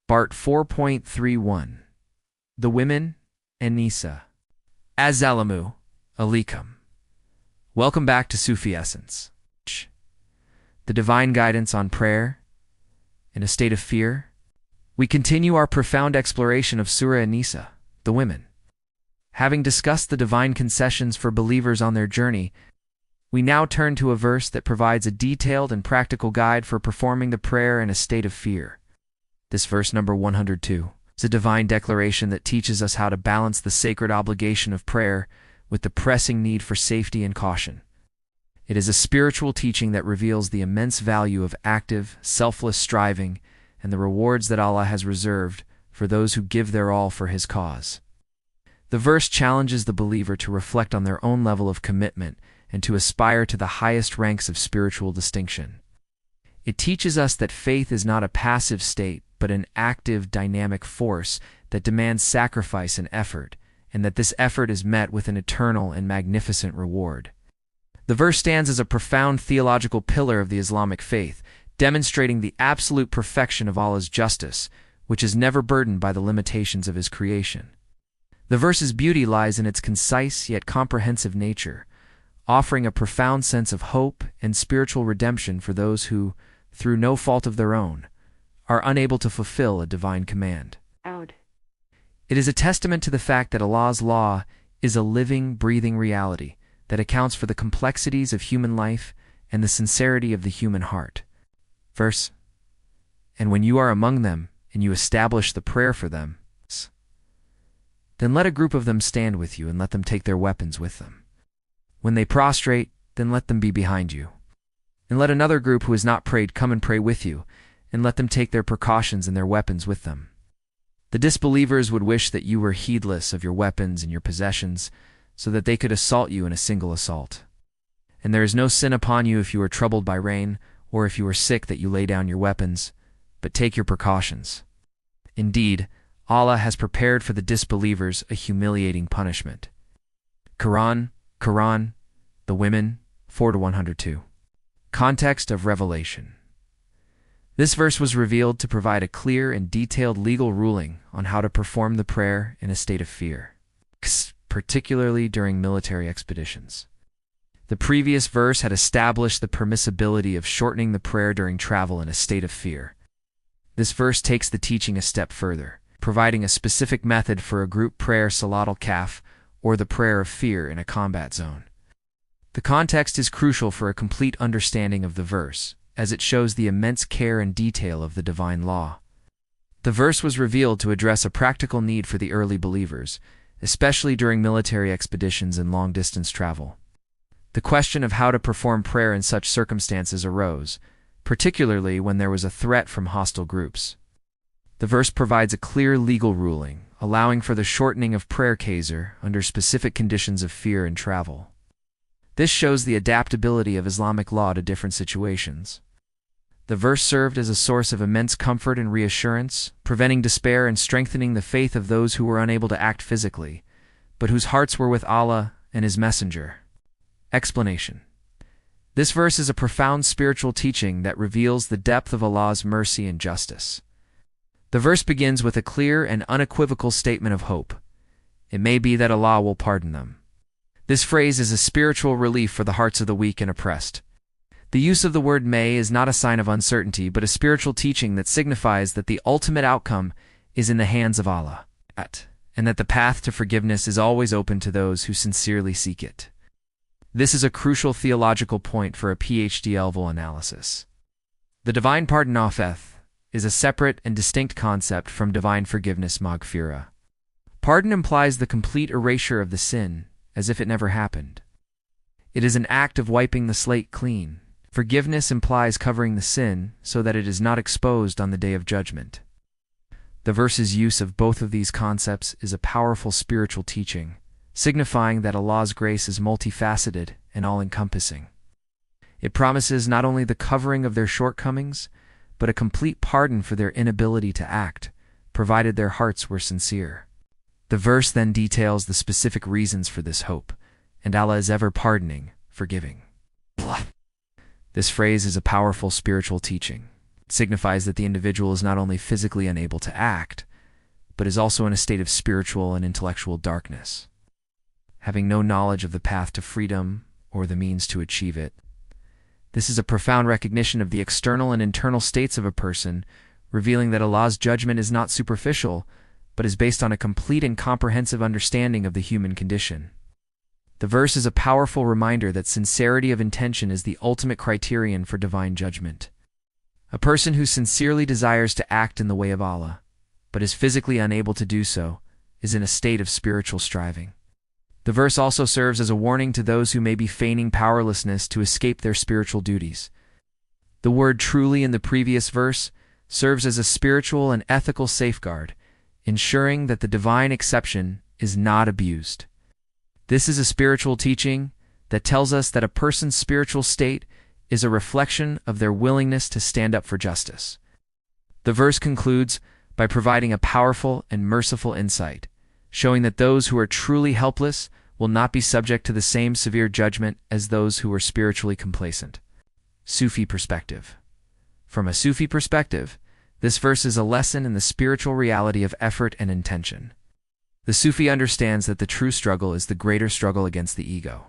Part 4.31 The Women An-Nisa. Assalamu alaikum. Welcome back to Sufi Essence, the divine guidance on prayer in a state of fear. We continue our profound exploration of Surah An-Nisa, the women. Having discussed the divine concessions for believers on their journey, we now turn to a verse that provides a detailed and practical guide for performing the prayer in a state of fear. This verse number 102 is a divine declaration that teaches us how to balance the sacred obligation of prayer with the pressing need for safety and caution. It is a spiritual teaching that reveals the immense value of active, selfless striving and the rewards that Allah has reserved for those who give their all for His cause. The verse challenges the believer to reflect on their own level of commitment and to aspire to the highest ranks of spiritual distinction. It teaches us that faith is not a passive state, but an active, dynamic force that demands sacrifice and effort, and that this effort is met with an eternal and magnificent reward. The verse stands as a profound theological pillar of the Islamic faith, demonstrating the absolute perfection of Allah's justice, which is never burdened by the limitations of His creation. The verse's beauty lies in its concise yet comprehensive nature, offering a profound sense of hope and spiritual redemption for those who, through no fault of their own, are unable to fulfill a divine command. It is a testament to the fact that Allah's law is a living, breathing reality that accounts for the complexities of human life and the sincerity of the human heart. Verse, "And when you are among them, and you establish the prayer for them, then let a group of them stand with you, and let them take their weapons with them. When they prostrate, then let them be behind you. And let another group who has not prayed come and pray with you, and let them take their precautions and their weapons with them. The disbelievers would wish that you were heedless of your weapons and your possessions, so that they could assault you in a single assault. And there is no sin upon you if you are troubled by rain, or if you are sick that you lay down your weapons, but take your precautions. Indeed, Allah has prepared for the disbelievers a humiliating punishment." Quran, The Women, 4-102. Context of revelation. This verse was revealed to provide a clear and detailed legal ruling on how to perform the prayer in a state of fear, particularly during military expeditions. The previous verse had established the permissibility of shortening the prayer during travel in a state of fear. This verse takes the teaching a step further, providing a specific method for a group prayer, Salat al-Kaf, or the prayer of fear in a combat zone. The context is crucial for a complete understanding of the verse, as it shows the immense care and detail of the divine law. The verse was revealed to address a practical need for the early believers, especially during military expeditions and long-distance travel. The question of how to perform prayer in such circumstances arose, particularly when there was a threat from hostile groups. The verse provides a clear legal ruling, allowing for the shortening of prayer qasr under specific conditions of fear and travel. This shows the adaptability of Islamic law to different situations. The verse served as a source of immense comfort and reassurance, preventing despair and strengthening the faith of those who were unable to act physically, but whose hearts were with Allah and His Messenger. Explanation. This verse is a profound spiritual teaching that reveals the depth of Allah's mercy and justice. The verse begins with a clear and unequivocal statement of hope. It may be that Allah will pardon them. This phrase is a spiritual relief for the hearts of the weak and oppressed. The use of the word may is not a sign of uncertainty, but a spiritual teaching that signifies that the ultimate outcome is in the hands of Allah, and that the path to forgiveness is always open to those who sincerely seek it. This is a crucial theological point for a PhD level analysis. The divine pardon afeth is a separate and distinct concept from divine forgiveness maghfirah. Pardon implies the complete erasure of the sin, as if it never happened. It is an act of wiping the slate clean. Forgiveness implies covering the sin so that it is not exposed on the day of judgment. The verse's use of both of these concepts is a powerful spiritual teaching, signifying that Allah's grace is multifaceted and all-encompassing. It promises not only the covering of their shortcomings, but a complete pardon for their inability to act, provided their hearts were sincere. The verse then details the specific reasons for this hope, and Allah is ever pardoning, forgiving. This phrase is a powerful spiritual teaching. It signifies that the individual is not only physically unable to act, but is also in a state of spiritual and intellectual darkness, having no knowledge of the path to freedom or the means to achieve it. This is a profound recognition of the external and internal states of a person, revealing that Allah's judgment is not superficial, but is based on a complete and comprehensive understanding of the human condition. The verse is a powerful reminder that sincerity of intention is the ultimate criterion for divine judgment. A person who sincerely desires to act in the way of Allah, but is physically unable to do so, is in a state of spiritual striving. The verse also serves as a warning to those who may be feigning powerlessness to escape their spiritual duties. The word truly in the previous verse serves as a spiritual and ethical safeguard, ensuring that the divine exception is not abused. This is a spiritual teaching that tells us that a person's spiritual state is a reflection of their willingness to stand up for justice. The verse concludes by providing a powerful and merciful insight, showing that those who are truly helpless will not be subject to the same severe judgment as those who are spiritually complacent. Sufi perspective. From a Sufi perspective, this verse is a lesson in the spiritual reality of effort and intention. The Sufi understands that the true struggle is the greater struggle against the ego.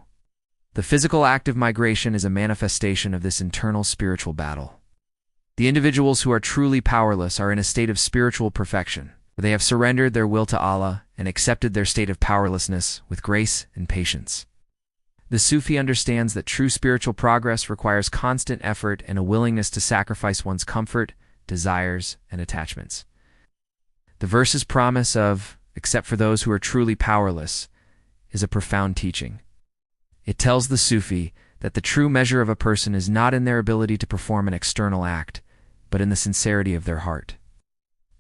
The physical act of migration is a manifestation of this internal spiritual battle. The individuals who are truly powerless are in a state of spiritual perfection. They have surrendered their will to Allah and accepted their state of powerlessness with grace and patience. The Sufi understands that true spiritual progress requires constant effort and a willingness to sacrifice one's comfort, desires, and attachments. The verse's promise of, except for those who are truly powerless, is a profound teaching. It tells the Sufi that the true measure of a person is not in their ability to perform an external act, but in the sincerity of their heart.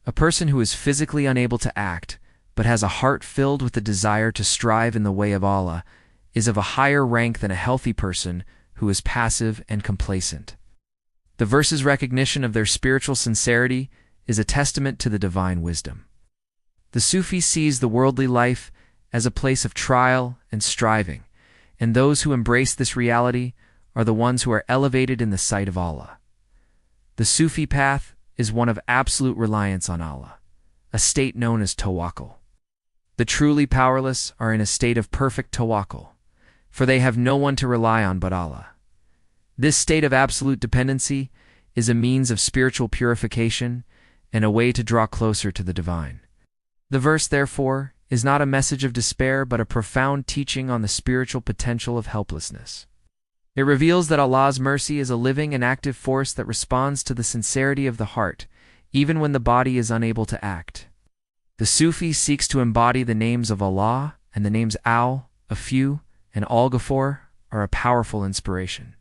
A person who is physically unable to act, but has a heart filled with the desire to strive in the way of Allah, is of a higher rank than a healthy person who is passive and complacent. The verse's recognition of their spiritual sincerity is a testament to the divine wisdom. The Sufi sees the worldly life as a place of trial and striving, and those who embrace this reality are the ones who are elevated in the sight of Allah. The Sufi path is one of absolute reliance on Allah, a state known as tawakkul. The truly powerless are in a state of perfect tawakkul, for they have no one to rely on but Allah. This state of absolute dependency is a means of spiritual purification and a way to draw closer to the divine. The verse, therefore, is not a message of despair but a profound teaching on the spiritual potential of helplessness. It reveals that Allah's mercy is a living and active force that responds to the sincerity of the heart, even when the body is unable to act. The Sufi seeks to embody the names of Allah, and the names Al, a few, and Al-Ghafur are a powerful inspiration.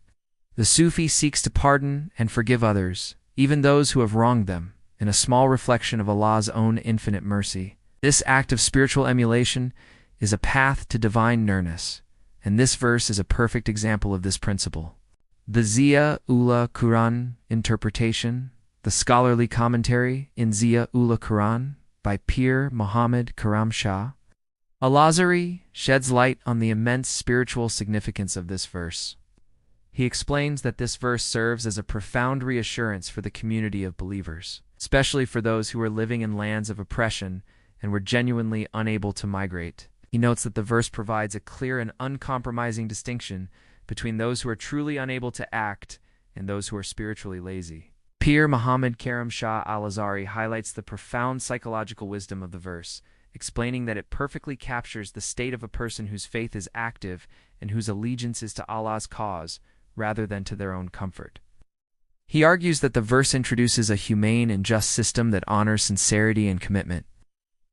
The Sufi seeks to pardon and forgive others, even those who have wronged them, in a small reflection of Allah's own infinite mercy. This act of spiritual emulation is a path to divine nearness, and this verse is a perfect example of this principle. The Ziya-ul Quran interpretation, the scholarly commentary in Ziya-ul Quran by Pir Muhammad Karam Shah Al-Azhari sheds light on the immense spiritual significance of this verse. He explains that this verse serves as a profound reassurance for the community of believers, especially for those who are living in lands of oppression and were genuinely unable to migrate. He notes that the verse provides a clear and uncompromising distinction between those who are truly unable to act and those who are spiritually lazy. Pir Muhammad Karam Shah Al-Azhari highlights the profound psychological wisdom of the verse, explaining that it perfectly captures the state of a person whose faith is active and whose allegiance is to Allah's cause rather than to their own comfort. He argues that the verse introduces a humane and just system that honors sincerity and commitment.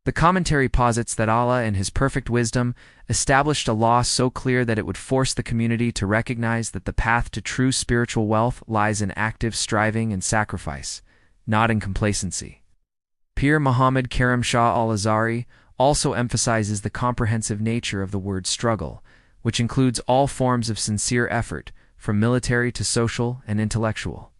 The commentary posits that Allah, in His perfect wisdom, established a law so clear that it would force the community to recognize that the path to true spiritual wealth lies in active striving and sacrifice, not in complacency. Pir Muhammad Karam Shah Al-Azhari also emphasizes the comprehensive nature of the word struggle, which includes all forms of sincere effort, from military to social and intellectual.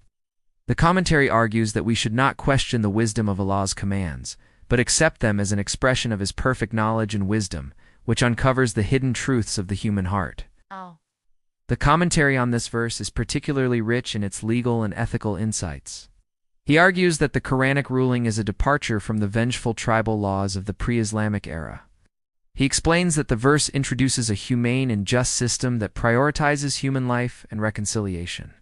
The commentary argues that we should not question the wisdom of Allah's commands, but accept them as an expression of His perfect knowledge and wisdom, which uncovers the hidden truths of the human heart. The commentary on this verse is particularly rich in its legal and ethical insights. He argues that the Quranic ruling is a departure from the vengeful tribal laws of the pre-Islamic era. He explains that the verse introduces a humane and just system that prioritizes human life and reconciliation.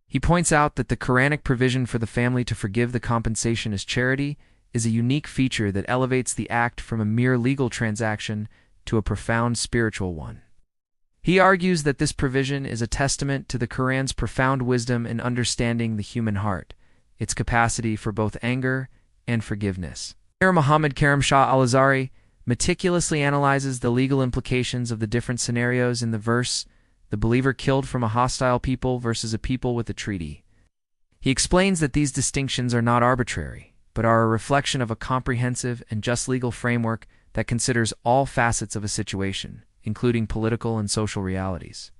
He points out that the Quranic provision for the family to forgive the compensation as charity is a unique feature that elevates the act from a mere legal transaction to a profound spiritual one. He argues that this provision is a testament to the Quran's profound wisdom in understanding the human heart, its capacity for both anger and forgiveness. Here, Muhammad Karim Shah al-Azhari meticulously analyzes the legal implications of the different scenarios in the verse, the believer killed from a hostile people versus a people with a treaty. He explains that these distinctions are not arbitrary, but are a reflection of a comprehensive and just legal framework that considers all facets of a situation, including political and social realities.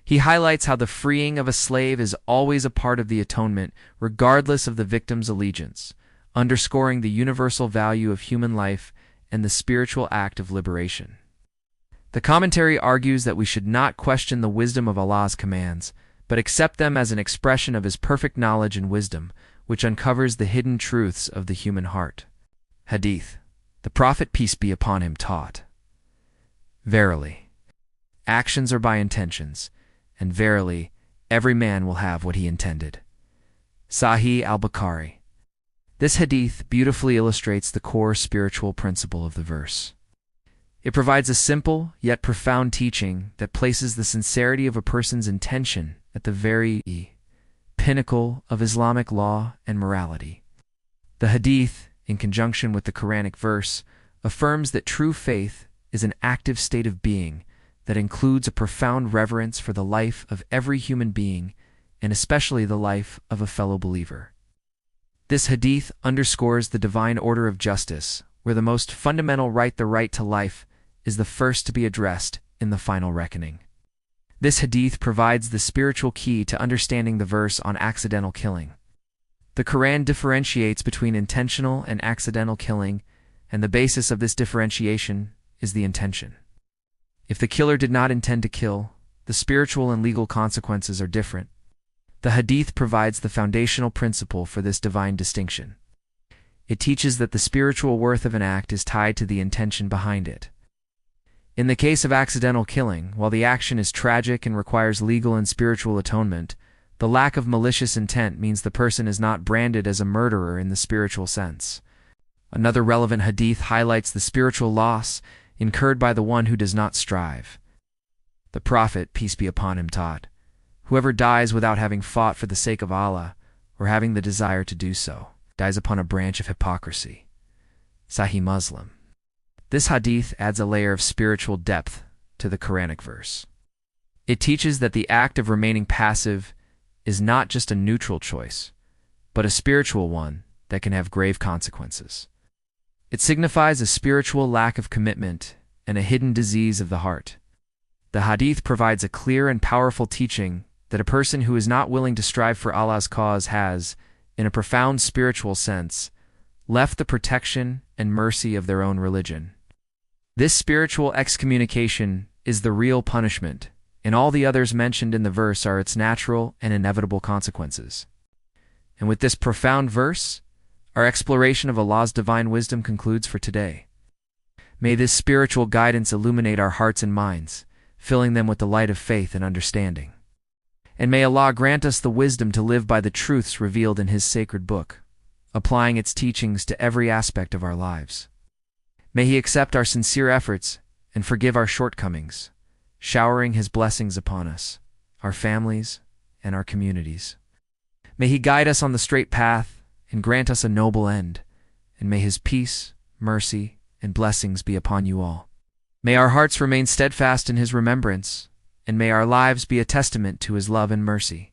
He highlights how the freeing of a slave is always a part of the atonement, regardless of the victim's allegiance, underscoring the universal value of human life and the spiritual act of liberation. The commentary argues that we should not question the wisdom of Allah's commands, but accept them as an expression of His perfect knowledge and wisdom, which uncovers the hidden truths of the human heart. Hadith. The Prophet, peace be upon him, taught, "Verily, actions are by intentions, and verily, every man will have what he intended." Sahih al-Bukhari. This hadith beautifully illustrates the core spiritual principle of the verse. It provides a simple yet profound teaching that places the sincerity of a person's intention at the very pinnacle of Islamic law and morality. The hadith, in conjunction with the Quranic verse, affirms that true faith is an active state of being that includes a profound reverence for the life of every human being, and especially the life of a fellow believer. This hadith underscores the divine order of justice, where the most fundamental right, the right to life, is the first to be addressed in the final reckoning. This hadith provides the spiritual key to understanding the verse on accidental killing. The Quran differentiates between intentional and accidental killing, and the basis of this differentiation is the intention. If the killer did not intend to kill, the spiritual and legal consequences are different. The hadith provides the foundational principle for this divine distinction. It teaches that the spiritual worth of an act is tied to the intention behind it. In the case of accidental killing, while the action is tragic and requires legal and spiritual atonement, the lack of malicious intent means the person is not branded as a murderer in the spiritual sense. Another relevant hadith highlights the spiritual loss incurred by the one who does not strive. The Prophet, peace be upon him, taught, "Whoever dies without having fought for the sake of Allah, or having the desire to do so, dies upon a branch of hypocrisy." Sahih Muslim. This hadith adds a layer of spiritual depth to the Quranic verse. It teaches that the act of remaining passive is not just a neutral choice, but a spiritual one that can have grave consequences. It signifies a spiritual lack of commitment and a hidden disease of the heart. The hadith provides a clear and powerful teaching that a person who is not willing to strive for Allah's cause has, in a profound spiritual sense, left the protection and mercy of their own religion. This spiritual excommunication is the real punishment, and all the others mentioned in the verse are its natural and inevitable consequences. And with this profound verse, our exploration of Allah's divine wisdom concludes for today. May this spiritual guidance illuminate our hearts and minds, filling them with the light of faith and understanding. And may Allah grant us the wisdom to live by the truths revealed in His sacred book, applying its teachings to every aspect of our lives. May He accept our sincere efforts and forgive our shortcomings, showering His blessings upon us, our families, and our communities. May He guide us on the straight path and grant us a noble end, and may His peace, mercy, and blessings be upon you all. May our hearts remain steadfast in His remembrance, and may our lives be a testament to His love and mercy.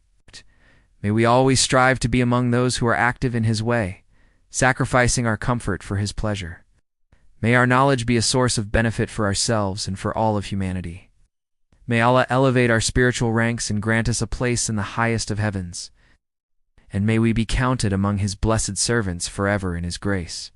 May we always strive to be among those who are active in His way, sacrificing our comfort for His pleasure. May our knowledge be a source of benefit for ourselves and for all of humanity. May Allah elevate our spiritual ranks and grant us a place in the highest of heavens. And may we be counted among His blessed servants forever in His grace.